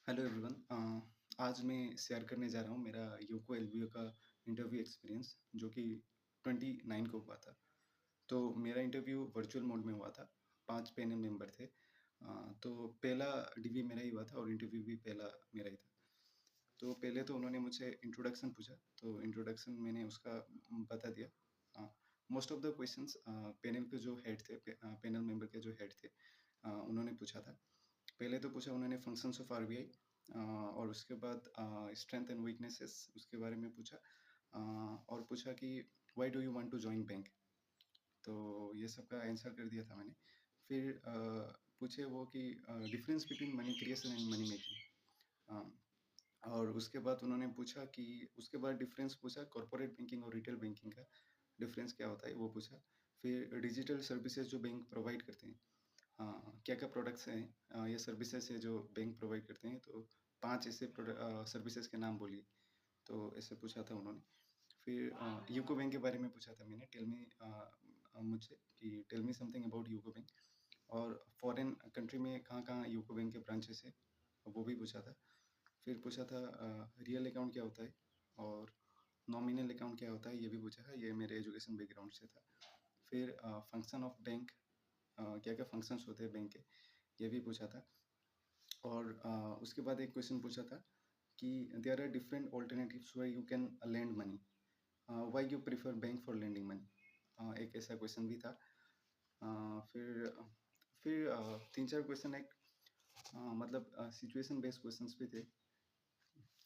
Hello everyone. आज मैं share करने जा रहा हूँ मेरा यूको एलबीओ का इंटरव्यू एक्सपीरियंस जो कि 29 को हुआ था। तो मेरा इंटरव्यू वर्चुअल मोड में हुआ था। 5 पैनल मेंबर थे। तो पहला डीवी मेरा ही हुआ था और इंटरव्यू भी पहला मेरा ही था। तो पहले तो उन्होंने मुझसे इंट्रोडक्शन पूछा, तो इंट्रोडक्शन मैंने उसका बता दिया। Most of the questions panel के जो हेड थे, पैनल मेंबर के जो हेड थे, उन्होंने पूछा था। पहले तो पूछा उन्होंने फंक्शंस ऑफ आरबीआई, और उसके बाद स्ट्रेंथ एंड वीकनेसेस उसके बारे में पूछा। और पूछा कि why do you want to join bank. तो ये सब का आंसर कर दिया था मैंने। फिर पूछे वो कि difference between money creation and money making. और उसके बाद उन्होंने पूछा कि उसके बाद डिफरेंस पूछा कॉर्पोरेट बैंकिंग और रिटेल बैंकिंग का डिफरेंस क्या होता है वो पूछा। फिर डिजिटल सर्विसेज जो बैंक प्रोवाइड करते हैं, हाँ, क्या-क्या प्रोडक्ट्स हैं, या सर्विसेज़ है जो बैंक प्रोवाइड करते हैं, तो 5 ऐसे सर्विसेज़ के नाम बोलिए, तो ऐसे पूछा था उन्होंने। फिर यूको बैंक के बारे में पूछा था मैंने, मुझसे कि tell me something about UCO bank. और फॉरेन कंट्री में कहाँ-कहाँ यूको बैंक के ब्रांचेस हैं, वो भी पूछा था। फिर पूछा था रियल अकाउंट क्या होता है और नॉमिनल अकाउंट क्या होता है, ये भी पूछा था, ये मेरे एजुकेशन बैकग्राउंड से था। फिर फंक्शन ऑफ बैंक, क्या-क्या फंक्शंस होते हैं बैंक के, ये भी पूछा था। और उसके बाद एक क्वेश्चन पूछा था कि there are different alternatives where you can lend money, why you prefer bank for lending money, एक ऐसा क्वेश्चन भी था। फिर 3-4 क्वेश्चन एक मतलब सिचुएशन बेस्ड क्वेश्चंस भी थे।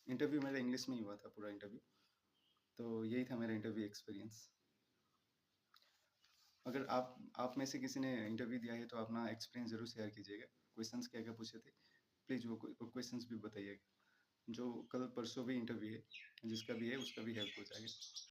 इंटरव्यू मेरा इंग्लिश में ही हुआ था पूरा इंटरव्यू। तो यही था मेरा इंटरव्यू एक्सपीरियंस। अगर आप में से किसी ने इंटरव्यू दिया है तो अपना एक्सपीरियंस ज़रूर शेयर कीजिएगा। क्वेश्चंस क्या-क्या पूछे थे, प्लीज़ वो क्वेश्चंस भी बताइएगा। जो कल परसों भी इंटरव्यू है, जिसका भी है उसका भी हेल्प हो जाएगा।